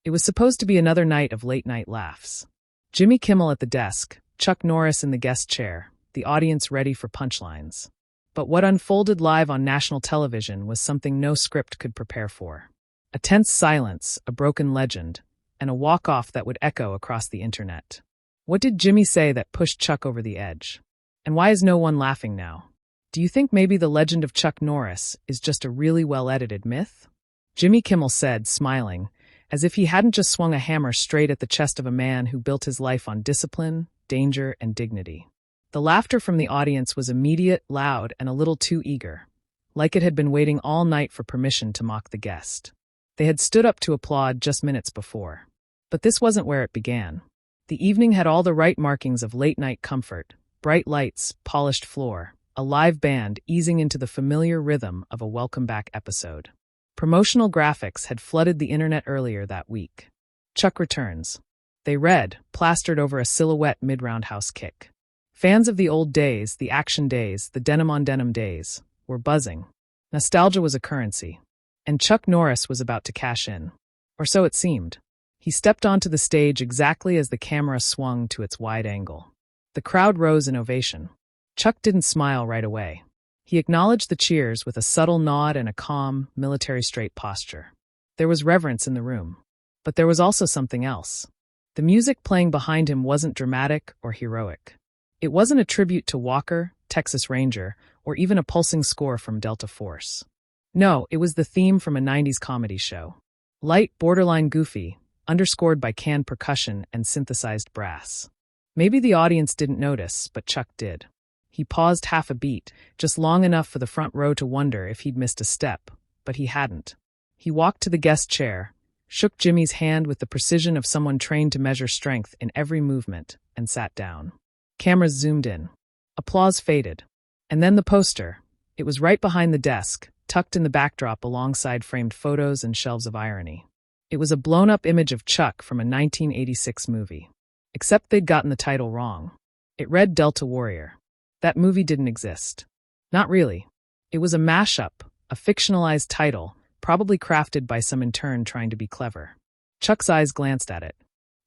It was supposed to be another night of late-night laughs. Jimmy Kimmel at the desk, Chuck Norris in the guest chair, the audience ready for punchlines. But what unfolded live on national television was something no script could prepare for. A tense silence, a broken legend, and a walk-off that would echo across the internet. What did Jimmy say that pushed Chuck over the edge? And why is no one laughing now? Do you think maybe the legend of Chuck Norris is just a really well-edited myth? Jimmy Kimmel said, smiling, as if he hadn't just swung a hammer straight at the chest of a man who built his life on discipline, danger, and dignity. The laughter from the audience was immediate, loud, and a little too eager, like it had been waiting all night for permission to mock the guest. They had stood up to applaud just minutes before. But this wasn't where it began. The evening had all the right markings of late-night comfort, bright lights, polished floor, a live band easing into the familiar rhythm of a welcome-back episode. Promotional graphics had flooded the internet earlier that week. Chuck returns. They read, plastered over a silhouette mid-roundhouse kick. Fans of the old days, the action days, the denim-on-denim days, were buzzing. Nostalgia was a currency. And Chuck Norris was about to cash in. Or so it seemed. He stepped onto the stage exactly as the camera swung to its wide angle. The crowd rose in ovation. Chuck didn't smile right away. He acknowledged the cheers with a subtle nod and a calm, military-straight posture. There was reverence in the room. But there was also something else. The music playing behind him wasn't dramatic or heroic. It wasn't a tribute to Walker, Texas Ranger, or even a pulsing score from Delta Force. No, it was the theme from a 90s comedy show. Light, borderline goofy, underscored by canned percussion and synthesized brass. Maybe the audience didn't notice, but Chuck did. He paused half a beat, just long enough for the front row to wonder if he'd missed a step, but he hadn't. He walked to the guest chair, shook Jimmy's hand with the precision of someone trained to measure strength in every movement, and sat down. Cameras zoomed in. Applause faded. And then the poster. It was right behind the desk, tucked in the backdrop alongside framed photos and shelves of irony. It was a blown-up image of Chuck from a 1986 movie. Except they'd gotten the title wrong. It read Delta Warrior. That movie didn't exist. Not really. It was a mashup, a fictionalized title, probably crafted by some intern trying to be clever. Chuck's eyes glanced at it.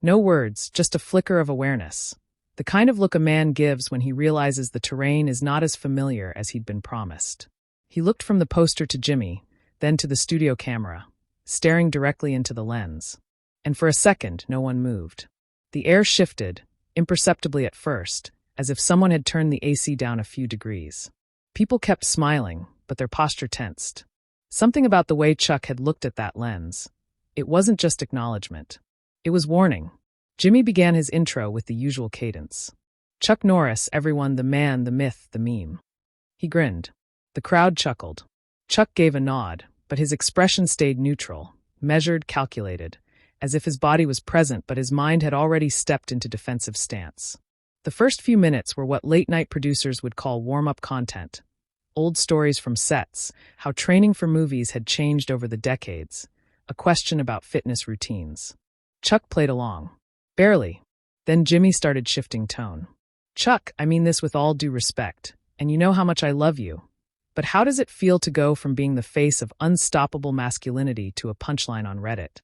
No words, just a flicker of awareness. The kind of look a man gives when he realizes the terrain is not as familiar as he'd been promised. He looked from the poster to Jimmy, then to the studio camera, staring directly into the lens. And for a second, no one moved. The air shifted, imperceptibly at first, as if someone had turned the AC down a few degrees. People kept smiling, but their posture tensed. Something about the way Chuck had looked at that lens. It wasn't just acknowledgement. It was warning. Jimmy began his intro with the usual cadence. Chuck Norris, everyone, the man, the myth, the meme. He grinned. The crowd chuckled. Chuck gave a nod, but his expression stayed neutral, measured, calculated, as if his body was present but his mind had already stepped into defensive stance. The first few minutes were what late-night producers would call warm-up content. Old stories from sets, how training for movies had changed over the decades, a question about fitness routines. Chuck played along. Barely. Then Jimmy started shifting tone. Chuck, I mean this with all due respect, and you know how much I love you. But how does it feel to go from being the face of unstoppable masculinity to a punchline on Reddit?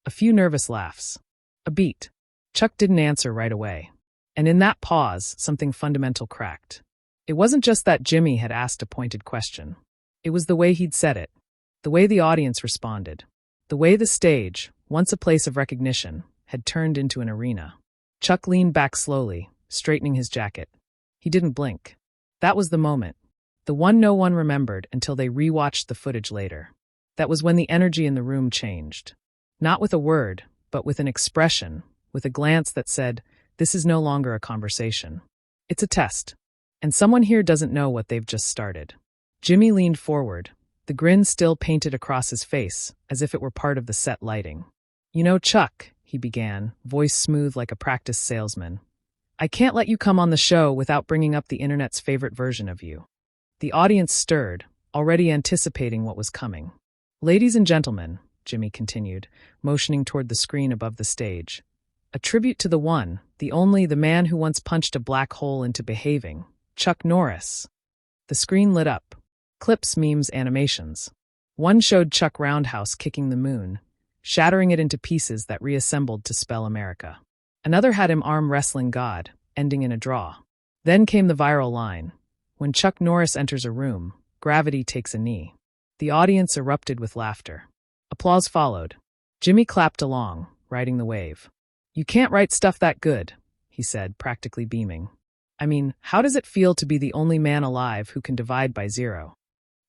A few nervous laughs. A beat. Chuck didn't answer right away. And in that pause, something fundamental cracked. It wasn't just that Jimmy had asked a pointed question. It was the way he'd said it. The way the audience responded. The way the stage, once a place of recognition, had turned into an arena. Chuck leaned back slowly, straightening his jacket. He didn't blink. That was the moment. The one no one remembered until they rewatched the footage later. That was when the energy in the room changed. Not with a word, but with an expression, with a glance that said, "This is no longer a conversation. It's a test. And someone here doesn't know what they've just started." Jimmy leaned forward, the grin still painted across his face, as if it were part of the set lighting. "You know, Chuck," he began, voice smooth like a practiced salesman, "I can't let you come on the show without bringing up the internet's favorite version of you." The audience stirred, already anticipating what was coming. "Ladies and gentlemen," Jimmy continued, motioning toward the screen above the stage, "a tribute to the one, the only, the man who once punched a black hole into behaving, Chuck Norris." The screen lit up. Clips, memes, animations. One showed Chuck Roundhouse kicking the moon, shattering it into pieces that reassembled to spell America. Another had him arm wrestling God, ending in a draw. Then came the viral line: when Chuck Norris enters a room, gravity takes a knee. The audience erupted with laughter. Applause followed. Jimmy clapped along, riding the wave. "You can't write stuff that good," he said, practically beaming. "I mean, how does it feel to be the only man alive who can divide by zero?"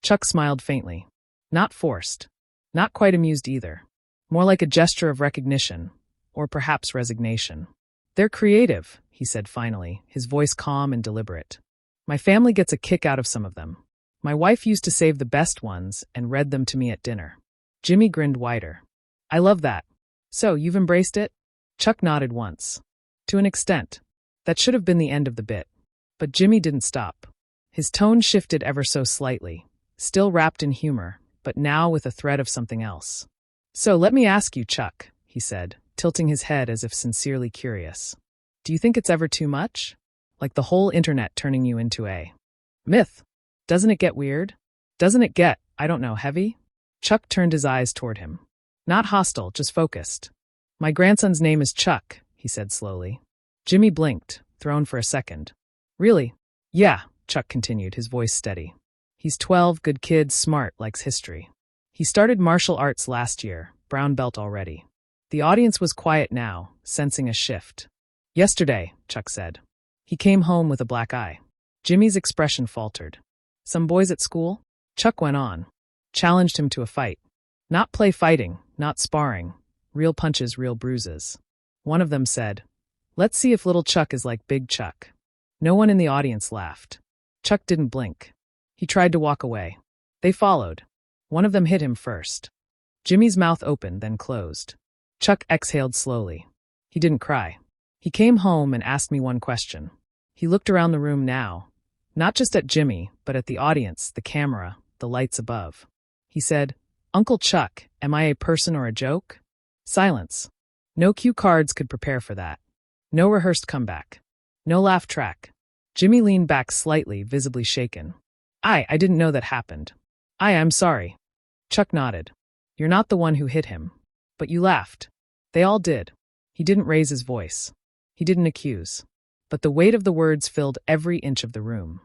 Chuck smiled faintly. Not forced. Not quite amused either. More like a gesture of recognition, or perhaps resignation. "They're creative," he said finally, his voice calm and deliberate. "My family gets a kick out of some of them. My wife used to save the best ones and read them to me at dinner." Jimmy grinned wider. "I love that. So, you've embraced it?" Chuck nodded once. To an extent. That should have been the end of the bit. But Jimmy didn't stop. His tone shifted ever so slightly, still wrapped in humor, but now with a thread of something else. "So let me ask you, Chuck," he said, tilting his head as if sincerely curious. "Do you think it's ever too much? Like the whole internet turning you into a myth? Doesn't it get weird? Doesn't it get, I don't know, heavy?" Chuck turned his eyes toward him. Not hostile, just focused. "My grandson's name is Chuck," he said slowly. Jimmy blinked, thrown for a second. "Really?" "Yeah," Chuck continued, his voice steady. "He's 12, good kid, smart, likes history. He started martial arts last year, brown belt already." The audience was quiet now, sensing a shift. "Yesterday," Chuck said. "He came home with a black eye." Jimmy's expression faltered. "Some boys at school?" Chuck went on. "Challenged him to a fight. Not play fighting, not sparring. Real punches, real bruises. One of them said, 'Let's see if little Chuck is like Big Chuck.'" No one in the audience laughed. Chuck didn't blink. He tried to walk away. They followed. One of them hit him first. Jimmy's mouth opened, then closed. Chuck exhaled slowly. He didn't cry. He came home and asked me one question. He looked around the room now, not just at Jimmy, but at the audience, the camera, the lights above. He said, "Uncle Chuck, am I a person or a joke?" Silence. No cue cards could prepare for that. No rehearsed comeback. No laugh track. Jimmy leaned back slightly, visibly shaken. I didn't know that happened. I'm sorry." Chuck nodded. "You're not the one who hit him. But you laughed. They all did." He didn't raise his voice. He didn't accuse. But the weight of the words filled every inch of the room.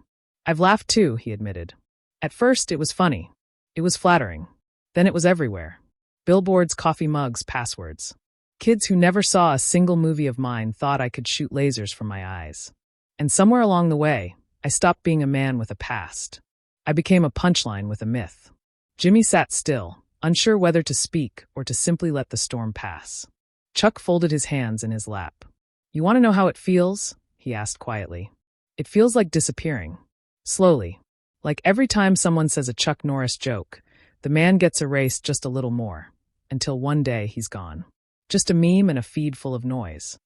"I've laughed too," he admitted. "At first, it was funny. It was flattering. Then it was everywhere. Billboards, coffee mugs, passwords. Kids who never saw a single movie of mine thought I could shoot lasers from my eyes. And somewhere along the way, I stopped being a man with a past. I became a punchline with a myth." Jimmy sat still, unsure whether to speak or to simply let the storm pass. Chuck folded his hands in his lap. "You want to know how it feels?" he asked quietly. "It feels like disappearing. Slowly. Like every time someone says a Chuck Norris joke, the man gets erased just a little more, until one day he's gone. Just a meme and a feed full of noise."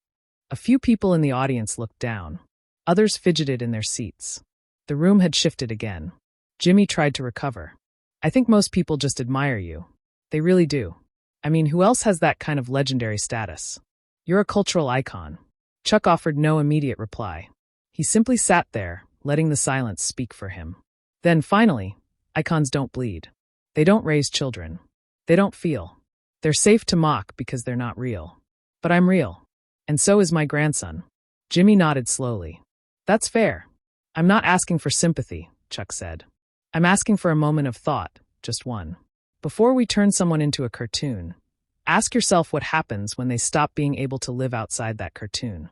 A few people in the audience looked down. Others fidgeted in their seats. The room had shifted again. Jimmy tried to recover. "I think most people just admire you. They really do. I mean, who else has that kind of legendary status? You're a cultural icon." Chuck offered no immediate reply. He simply sat there, letting the silence speak for him. Then finally, icons don't bleed. They don't raise children. They don't feel. They're safe to mock because they're not real. But I'm real. And so is my grandson. Jimmy nodded slowly. "That's fair. I'm not asking for sympathy," Chuck said. "I'm asking for a moment of thought, just one. Before we turn someone into a cartoon, ask yourself what happens when they stop being able to live outside that cartoon."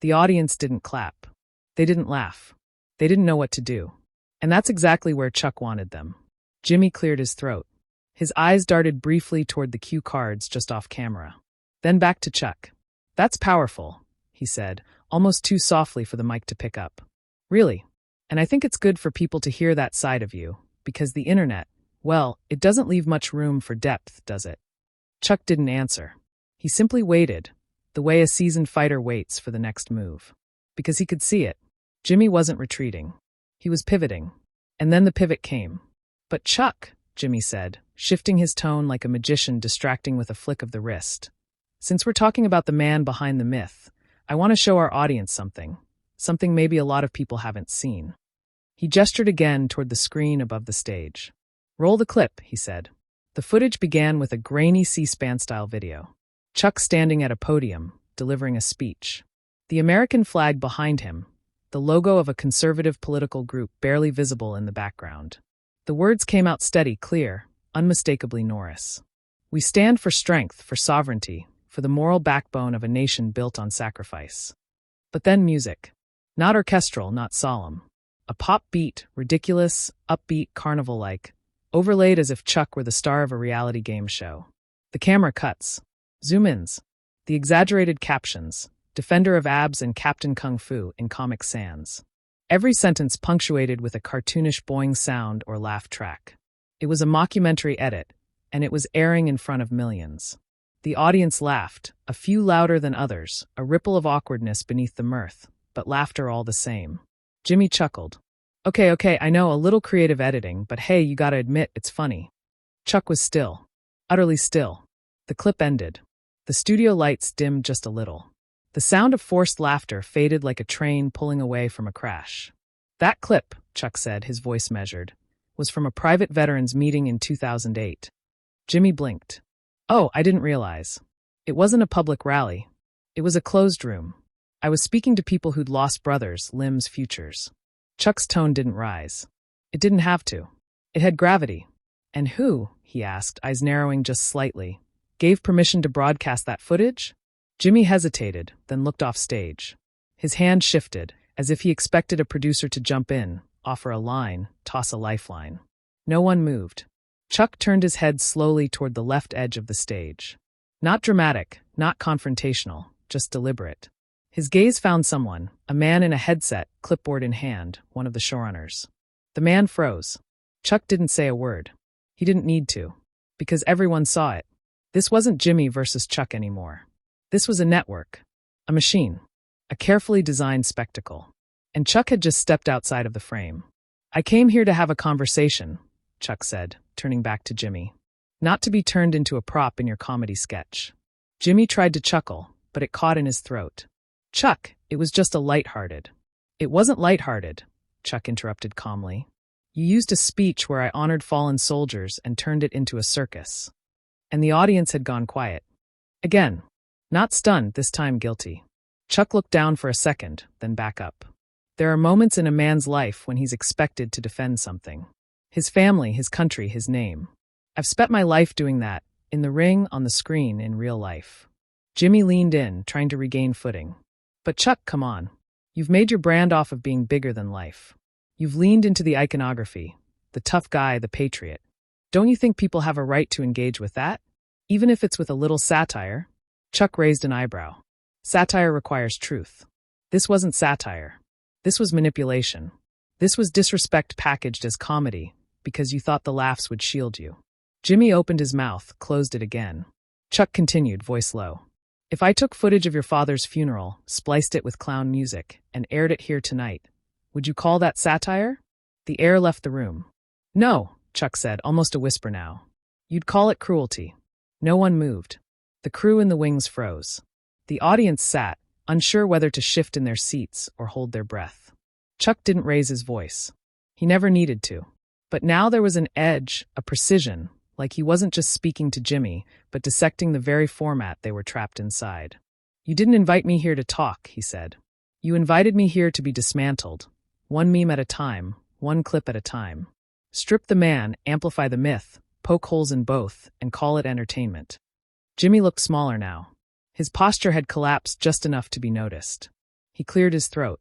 The audience didn't clap. They didn't laugh. They didn't know what to do. And that's exactly where Chuck wanted them. Jimmy cleared his throat. His eyes darted briefly toward the cue cards just off camera. Then back to Chuck. "That's powerful," he said, almost too softly for the mic to pick up. "Really. And I think it's good for people to hear that side of you, because the internet, well, it doesn't leave much room for depth, does it?" Chuck didn't answer. He simply waited, the way a seasoned fighter waits for the next move. Because he could see it. Jimmy wasn't retreating. He was pivoting. And then the pivot came. "But Chuck," Jimmy said, shifting his tone like a magician distracting with a flick of the wrist. "Since we're talking about the man behind the myth, I want to show our audience something. Something maybe a lot of people haven't seen." He gestured again toward the screen above the stage. "Roll the clip," he said. The footage began with a grainy C-SPAN-style video. Chuck standing at a podium, delivering a speech. The American flag behind him, the logo of a conservative political group barely visible in the background. The words came out steady, clear, unmistakably Norris. We stand for strength, for sovereignty, for the moral backbone of a nation built on sacrifice. But then music. Not orchestral, not solemn. A pop beat, ridiculous, upbeat, carnival-like, overlaid as if Chuck were the star of a reality game show. The camera cuts. Zoom-ins. The exaggerated captions. Defender of abs and Captain Kung Fu in Comic Sans. Every sentence punctuated with a cartoonish boing sound or laugh track. It was a mockumentary edit, and it was airing in front of millions. The audience laughed, a few louder than others, a ripple of awkwardness beneath the mirth, but laughter all the same. Jimmy chuckled. Okay, I know, a little creative editing, but hey, you gotta admit, it's funny. Chuck was still. Utterly still. The clip ended. The studio lights dimmed just a little. The sound of forced laughter faded like a train pulling away from a crash. That clip, Chuck said, his voice measured, was from a private veterans meeting in 2008. Jimmy blinked. Oh, I didn't realize. It wasn't a public rally. It was a closed room. I was speaking to people who'd lost brothers, limbs, futures. Chuck's tone didn't rise. It didn't have to. It had gravity. And who, he asked, eyes narrowing just slightly, gave permission to broadcast that footage? Jimmy hesitated, then looked off stage. His hand shifted, as if he expected a producer to jump in, offer a line, toss a lifeline. No one moved. Chuck turned his head slowly toward the left edge of the stage. Not dramatic, not confrontational, just deliberate. His gaze found someone, a man in a headset, clipboard in hand, one of the showrunners. The man froze. Chuck didn't say a word. He didn't need to. Because everyone saw it. This wasn't Jimmy versus Chuck anymore. This was a network. A machine. A carefully designed spectacle. And Chuck had just stepped outside of the frame. I came here to have a conversation, Chuck said, turning back to Jimmy. Not to be turned into a prop in your comedy sketch. Jimmy tried to chuckle, but it caught in his throat. Chuck, it was just a lighthearted. It wasn't lighthearted, Chuck interrupted calmly. You used a speech where I honored fallen soldiers and turned it into a circus. And the audience had gone quiet. Again. Not stunned, this time guilty. Chuck looked down for a second, then back up. There are moments in a man's life when he's expected to defend something. His family, his country, his name. I've spent my life doing that, in the ring, on the screen, in real life. Jimmy leaned in, trying to regain footing. But Chuck, come on. You've made your brand off of being bigger than life. You've leaned into the iconography, the tough guy, the patriot. Don't you think people have a right to engage with that? Even if it's with a little satire? Chuck raised an eyebrow. Satire requires truth. This wasn't satire. This was manipulation. This was disrespect packaged as comedy, because you thought the laughs would shield you. Jimmy opened his mouth, closed it again. Chuck continued, voice low. If I took footage of your father's funeral, spliced it with clown music, and aired it here tonight, would you call that satire? The air left the room. No, Chuck said, almost a whisper now. You'd call it cruelty. No one moved. The crew in the wings froze. The audience sat, unsure whether to shift in their seats or hold their breath. Chuck didn't raise his voice. He never needed to. But now there was an edge, a precision, like he wasn't just speaking to Jimmy, but dissecting the very format they were trapped inside. You didn't invite me here to talk, he said. You invited me here to be dismantled, one meme at a time, one clip at a time. Strip the man, amplify the myth, poke holes in both, and call it entertainment. Jimmy looked smaller now. His posture had collapsed just enough to be noticed. He cleared his throat.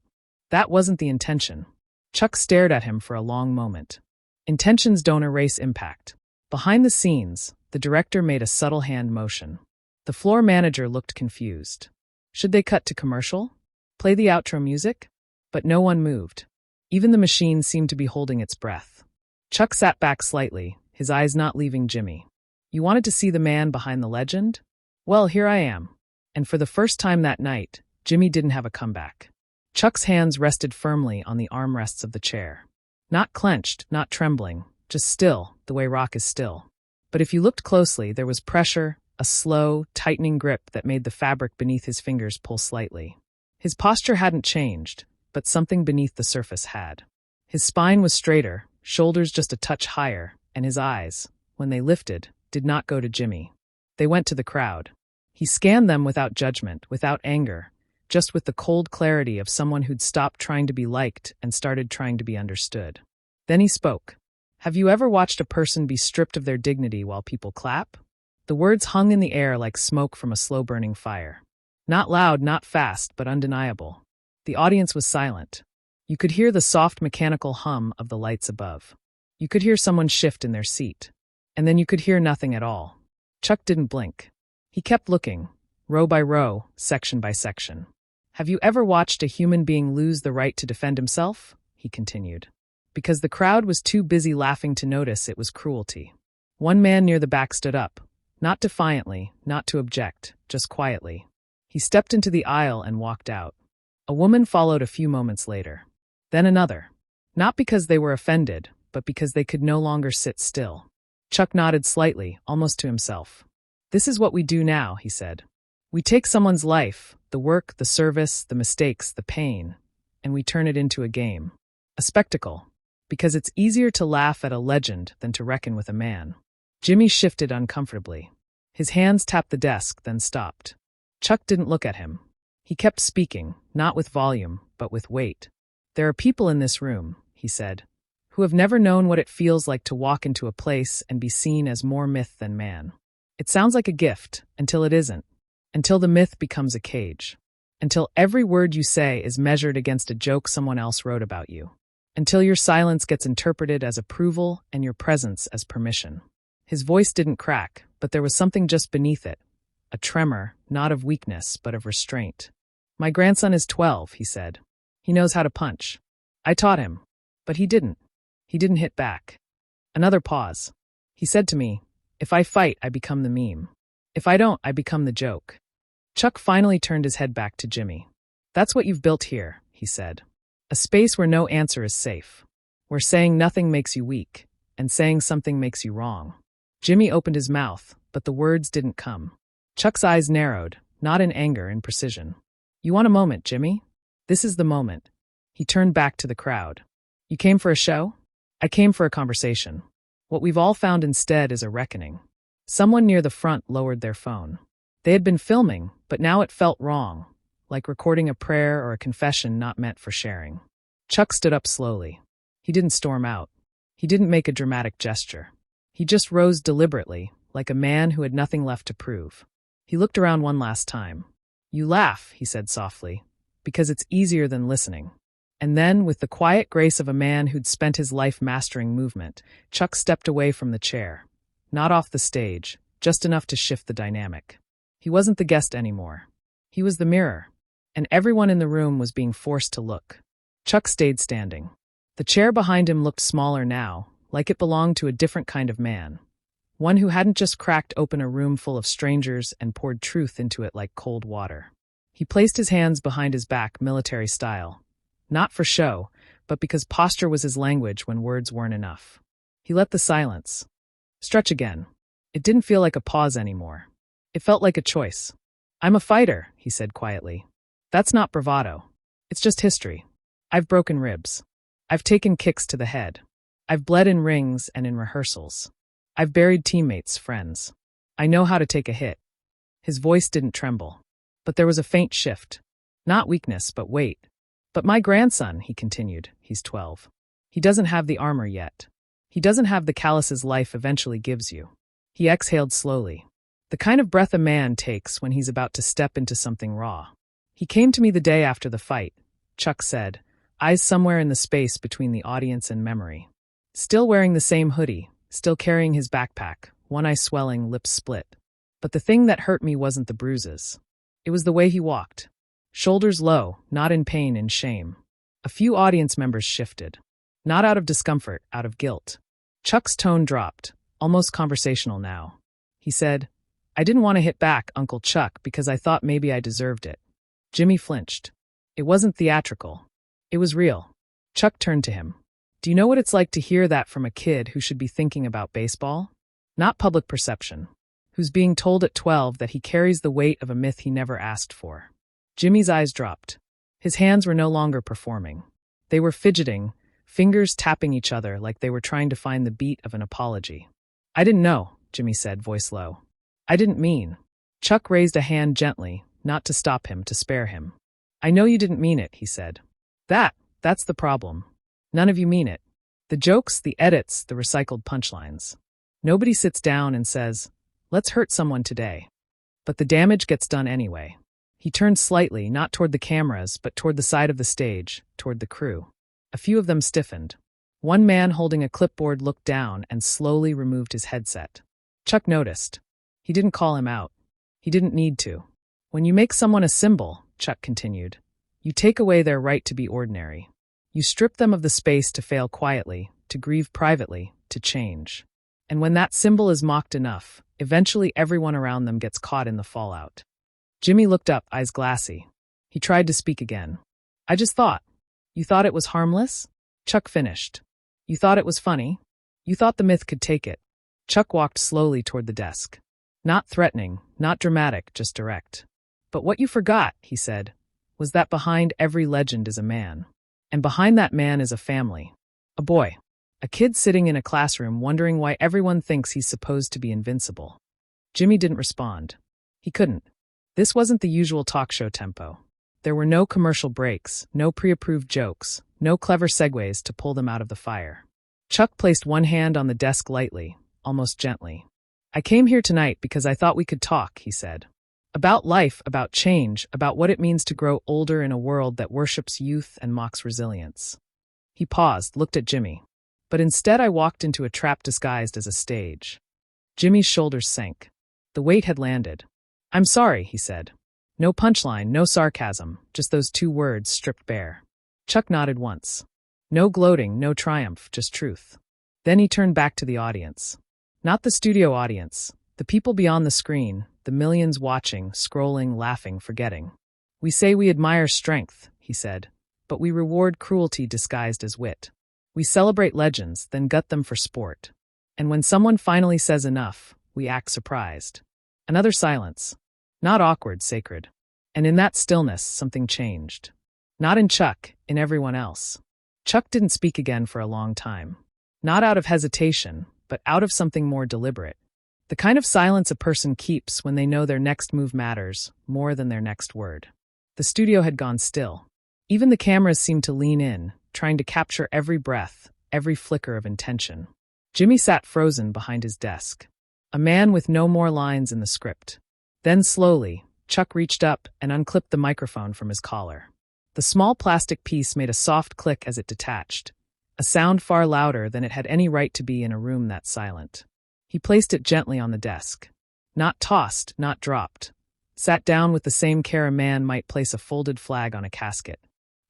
That wasn't the intention. Chuck stared at him for a long moment. Intentions don't erase impact. Behind the scenes, the director made a subtle hand motion. The floor manager looked confused. Should they cut to commercial? Play the outro music? But no one moved. Even the machine seemed to be holding its breath. Chuck sat back slightly, his eyes not leaving Jimmy. You wanted to see the man behind the legend? Well, here I am. And for the first time that night, Jimmy didn't have a comeback. Chuck's hands rested firmly on the armrests of the chair. Not clenched, not trembling, just still, the way rock is still. But if you looked closely, there was pressure, a slow, tightening grip that made the fabric beneath his fingers pull slightly. His posture hadn't changed, but something beneath the surface had. His spine was straighter, shoulders just a touch higher, and his eyes, when they lifted, did not go to Jimmy. They went to the crowd. He scanned them without judgment, without anger, just with the cold clarity of someone who'd stopped trying to be liked and started trying to be understood. Then he spoke. Have you ever watched a person be stripped of their dignity while people clap? The words hung in the air like smoke from a slow-burning fire. Not loud, not fast, but undeniable. The audience was silent. You could hear the soft mechanical hum of the lights above. You could hear someone shift in their seat. And then you could hear nothing at all. Chuck didn't blink. He kept looking, row by row, section by section. Have you ever watched a human being lose the right to defend himself? He continued. Because the crowd was too busy laughing to notice it was cruelty. One man near the back stood up, not defiantly, not to object, just quietly. He stepped into the aisle and walked out. A woman followed a few moments later. Then another. Not because they were offended, but because they could no longer sit still. Chuck nodded slightly, almost to himself. This is what we do now, he said. We take someone's life, the work, the service, the mistakes, the pain, and we turn it into a game. A spectacle. Because it's easier to laugh at a legend than to reckon with a man. Jimmy shifted uncomfortably. His hands tapped the desk, then stopped. Chuck didn't look at him. He kept speaking, not with volume, but with weight. There are people in this room, he said, who have never known what it feels like to walk into a place and be seen as more myth than man. It sounds like a gift, until it isn't. Until the myth becomes a cage. Until every word you say is measured against a joke someone else wrote about you. Until your silence gets interpreted as approval and your presence as permission. His voice didn't crack, but there was something just beneath it. A tremor, not of weakness, but of restraint. My grandson is 12, he said. He knows how to punch. I taught him. But he didn't. He didn't hit back. Another pause. He said to me, if I fight, I become the meme. If I don't, I become the joke. Chuck finally turned his head back to Jimmy. That's what you've built here, he said. A space where no answer is safe. Where saying nothing makes you weak, and saying something makes you wrong. Jimmy opened his mouth, but the words didn't come. Chuck's eyes narrowed, not in anger, in precision. You want a moment, Jimmy? This is the moment. He turned back to the crowd. You came for a show? I came for a conversation. What we've all found instead is a reckoning. Someone near the front lowered their phone. They had been filming, but now it felt wrong, like recording a prayer or a confession not meant for sharing. Chuck stood up slowly. He didn't storm out. He didn't make a dramatic gesture. He just rose deliberately, like a man who had nothing left to prove. He looked around one last time. You laugh, he said softly, because it's easier than listening. And then, with the quiet grace of a man who'd spent his life mastering movement, Chuck stepped away from the chair. Not off the stage, just enough to shift the dynamic. He wasn't the guest anymore. He was the mirror, and everyone in the room was being forced to look. Chuck stayed standing. The chair behind him looked smaller now, like it belonged to a different kind of man. One who hadn't just cracked open a room full of strangers and poured truth into it like cold water. He placed his hands behind his back, military style. Not for show, but because posture was his language when words weren't enough. He let the silence stretch again. It didn't feel like a pause anymore. It felt like a choice. I'm a fighter, he said quietly. That's not bravado. It's just history. I've broken ribs. I've taken kicks to the head. I've bled in rings and in rehearsals. I've buried teammates, friends. I know how to take a hit. His voice didn't tremble. But there was a faint shift. Not weakness, but weight. But my grandson, he continued, he's 12. He doesn't have the armor yet. He doesn't have the calluses life eventually gives you. He exhaled slowly. The kind of breath a man takes when he's about to step into something raw. He came to me the day after the fight, Chuck said, eyes somewhere in the space between the audience and memory. Still wearing the same hoodie, still carrying his backpack, one eye swelling, lips split. But the thing that hurt me wasn't the bruises. It was the way he walked. Shoulders low, not in pain, in shame. A few audience members shifted. Not out of discomfort, out of guilt. Chuck's tone dropped, almost conversational now. He said, I didn't want to hit back, Uncle Chuck, because I thought maybe I deserved it. Jimmy flinched. It wasn't theatrical. It was real. Chuck turned to him. Do you know what it's like to hear that from a kid who should be thinking about baseball? Not public perception. Who's being told at 12 that he carries the weight of a myth he never asked for. Jimmy's eyes dropped. His hands were no longer performing. They were fidgeting, fingers tapping each other like they were trying to find the beat of an apology. I didn't know, Jimmy said, voice low. I didn't mean. Chuck raised a hand gently, not to stop him, to spare him. I know you didn't mean it, he said. That's the problem. None of you mean it. The jokes, the edits, the recycled punchlines. Nobody sits down and says, let's hurt someone today. But the damage gets done anyway. He turned slightly, not toward the cameras, but toward the side of the stage, toward the crew. A few of them stiffened. One man holding a clipboard looked down and slowly removed his headset. Chuck noticed. He didn't call him out. He didn't need to. When you make someone a symbol, Chuck continued, you take away their right to be ordinary. You strip them of the space to fail quietly, to grieve privately, to change. And when that symbol is mocked enough, eventually everyone around them gets caught in the fallout. Jimmy looked up, eyes glassy. He tried to speak again. I just thought. You thought it was harmless? Chuck finished. You thought it was funny? You thought the myth could take it. Chuck walked slowly toward the desk. Not threatening, not dramatic, just direct. But what you forgot, he said, was that behind every legend is a man. And behind that man is a family. A boy. A kid sitting in a classroom wondering why everyone thinks he's supposed to be invincible. Jimmy didn't respond. He couldn't. This wasn't the usual talk show tempo. There were no commercial breaks, no pre-approved jokes, no clever segues to pull them out of the fire. Chuck placed one hand on the desk lightly, almost gently. I came here tonight because I thought we could talk, he said. About life, about change, about what it means to grow older in a world that worships youth and mocks resilience. He paused, looked at Jimmy. But instead I walked into a trap disguised as a stage. Jimmy's shoulders sank. The weight had landed. I'm sorry, he said. No punchline, no sarcasm, just those two words stripped bare. Chuck nodded once. No gloating, no triumph, just truth. Then he turned back to the audience. Not the studio audience, the people beyond the screen, the millions watching, scrolling, laughing, forgetting. We say we admire strength, he said, but we reward cruelty disguised as wit. We celebrate legends, then gut them for sport. And when someone finally says enough, we act surprised. Another silence. Not awkward, sacred. And in that stillness, something changed. Not in Chuck, in everyone else. Chuck didn't speak again for a long time. Not out of hesitation, but out of something more deliberate. The kind of silence a person keeps when they know their next move matters more than their next word. The studio had gone still. Even the cameras seemed to lean in, trying to capture every breath, every flicker of intention. Jimmy sat frozen behind his desk. A man with no more lines in the script. Then slowly, Chuck reached up and unclipped the microphone from his collar. The small plastic piece made a soft click as it detached, a sound far louder than it had any right to be in a room that silent. He placed it gently on the desk. Not tossed, not dropped. Sat down with the same care a man might place a folded flag on a casket.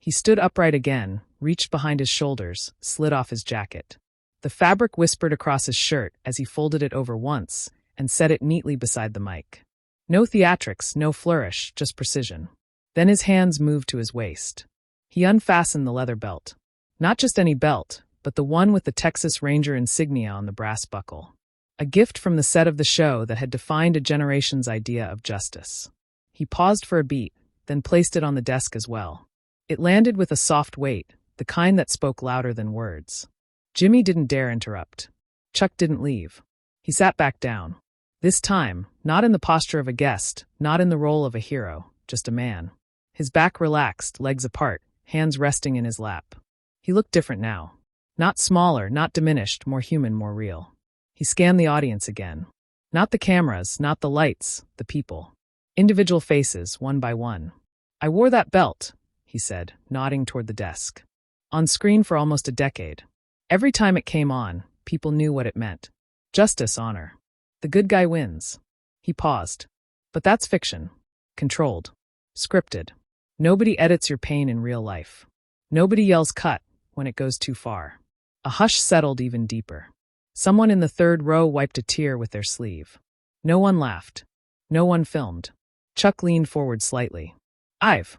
He stood upright again, reached behind his shoulders, slid off his jacket. The fabric whispered across his shirt as he folded it over once and set it neatly beside the mic. No theatrics, no flourish, just precision. Then his hands moved to his waist. He unfastened the leather belt. Not just any belt, but the one with the Texas Ranger insignia on the brass buckle. A gift from the set of the show that had defined a generation's idea of justice. He paused for a beat, then placed it on the desk as well. It landed with a soft weight, the kind that spoke louder than words. Jimmy didn't dare interrupt. Chuck didn't leave. He sat back down. This time, not in the posture of a guest, not in the role of a hero, just a man. His back relaxed, legs apart, hands resting in his lap. He looked different now. Not smaller, not diminished, more human, more real. He scanned the audience again. Not the cameras, not the lights, the people. Individual faces, one by one. I wore that belt, he said, nodding toward the desk. On screen for almost a decade. Every time it came on, people knew what it meant. Justice, honor. The good guy wins. He paused. But that's fiction. Controlled. Scripted. Nobody edits your pain in real life. Nobody yells cut when it goes too far. A hush settled even deeper. Someone in the third row wiped a tear with their sleeve. No one laughed. No one filmed. Chuck leaned forward slightly. I've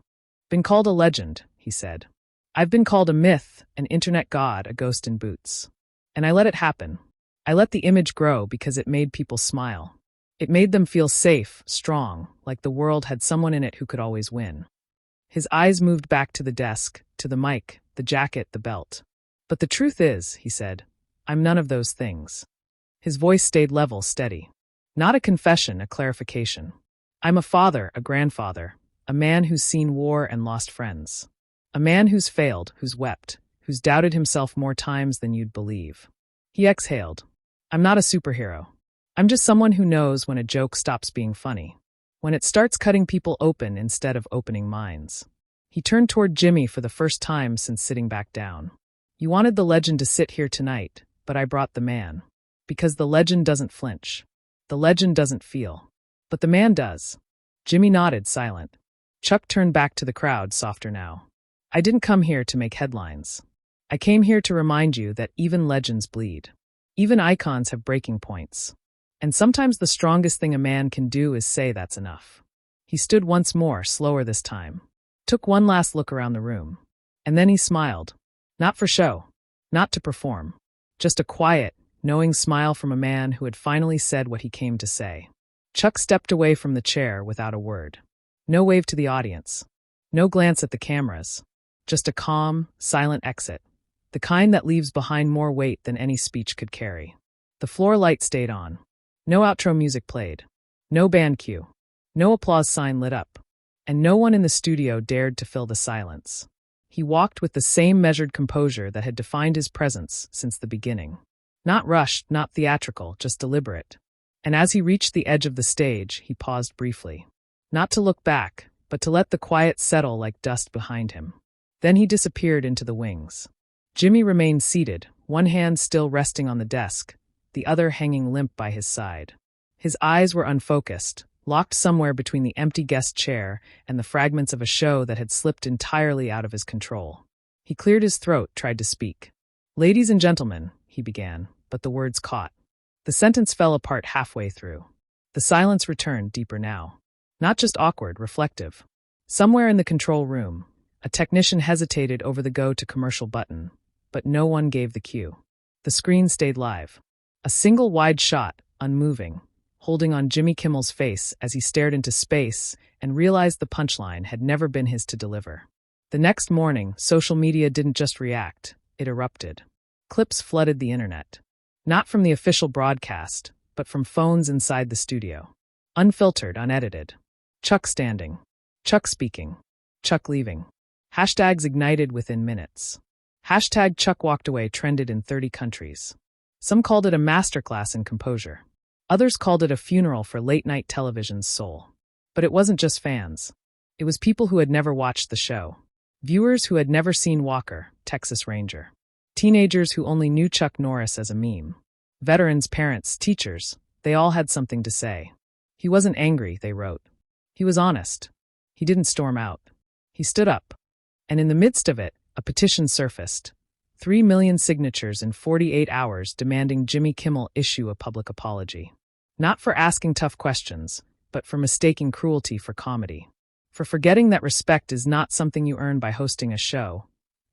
been called a legend, he said. I've been called a myth, an internet god, a ghost in boots. And I let it happen. I let the image grow because it made people smile. It made them feel safe, strong, like the world had someone in it who could always win. His eyes moved back to the desk, to the mic, the jacket, the belt. But the truth is, he said, I'm none of those things. His voice stayed level, steady. Not a confession, a clarification. I'm a father, a grandfather, a man who's seen war and lost friends. A man who's failed, who's wept, who's doubted himself more times than you'd believe. He exhaled. I'm not a superhero. I'm just someone who knows when a joke stops being funny, when it starts cutting people open instead of opening minds. He turned toward Jimmy for the first time since sitting back down. You wanted the legend to sit here tonight, but I brought the man. Because the legend doesn't flinch. The legend doesn't feel. But the man does. Jimmy nodded, silent. Chuck turned back to the crowd, softer now. I didn't come here to make headlines. I came here to remind you that even legends bleed. Even icons have breaking points. And sometimes the strongest thing a man can do is say that's enough. He stood once more, slower this time. Took one last look around the room. And then he smiled. Not for show. Not to perform. Just a quiet, knowing smile from a man who had finally said what he came to say. Chuck stepped away from the chair without a word. No wave to the audience. No glance at the cameras. Just a calm, silent exit. The kind that leaves behind more weight than any speech could carry. The floor light stayed on. No outro music played. No band cue. No applause sign lit up. And no one in the studio dared to fill the silence. He walked with the same measured composure that had defined his presence since the beginning. Not rushed, not theatrical, just deliberate. And as he reached the edge of the stage, he paused briefly. Not to look back, but to let the quiet settle like dust behind him. Then he disappeared into the wings. Jimmy remained seated, one hand still resting on the desk, the other hanging limp by his side. His eyes were unfocused, locked somewhere between the empty guest chair and the fragments of a show that had slipped entirely out of his control. He cleared his throat, tried to speak. Ladies and gentlemen, he began, but the words caught. The sentence fell apart halfway through. The silence returned, deeper now. Not just awkward, reflective. Somewhere in the control room, a technician hesitated over the go to commercial button, but no one gave the cue. The screen stayed live. A single wide shot, unmoving, holding on Jimmy Kimmel's face as he stared into space and realized the punchline had never been his to deliver. The next morning, social media didn't just react, it erupted. Clips flooded the internet. Not from the official broadcast, but from phones inside the studio. Unfiltered, unedited. Chuck standing. Chuck speaking. Chuck leaving. Hashtags ignited within minutes. Hashtag Chuck walked away trended in 30 countries. Some called it a masterclass in composure. Others called it a funeral for late-night television's soul. But it wasn't just fans. It was people who had never watched the show. Viewers who had never seen Walker, Texas Ranger. Teenagers who only knew Chuck Norris as a meme. Veterans, parents, teachers, they all had something to say. He wasn't angry, they wrote. He was honest. He didn't storm out. He stood up. And in the midst of it, a petition surfaced. 3 million signatures in 48 hours demanding Jimmy Kimmel issue a public apology. Not for asking tough questions, but for mistaking cruelty for comedy. For forgetting that respect is not something you earn by hosting a show,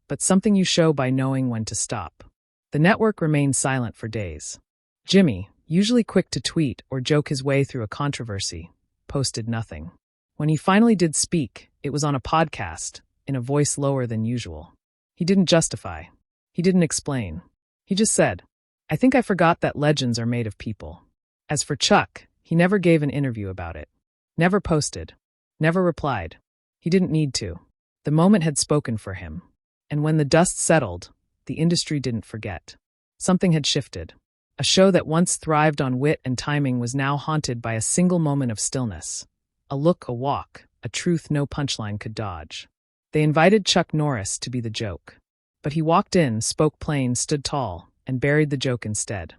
but something you show by knowing when to stop. The network remained silent for days. Jimmy, usually quick to tweet or joke his way through a controversy, posted nothing. When he finally did speak, it was on a podcast, in a voice lower than usual. He didn't justify. He didn't explain. He just said, I think I forgot that legends are made of people. As for Chuck, he never gave an interview about it. Never posted. Never replied. He didn't need to. The moment had spoken for him. And when the dust settled, the industry didn't forget. Something had shifted. A show that once thrived on wit and timing was now haunted by a single moment of stillness. A look, a walk, a truth no punchline could dodge. They invited Chuck Norris to be the joke. But he walked in, spoke plain, stood tall, and buried the joke instead.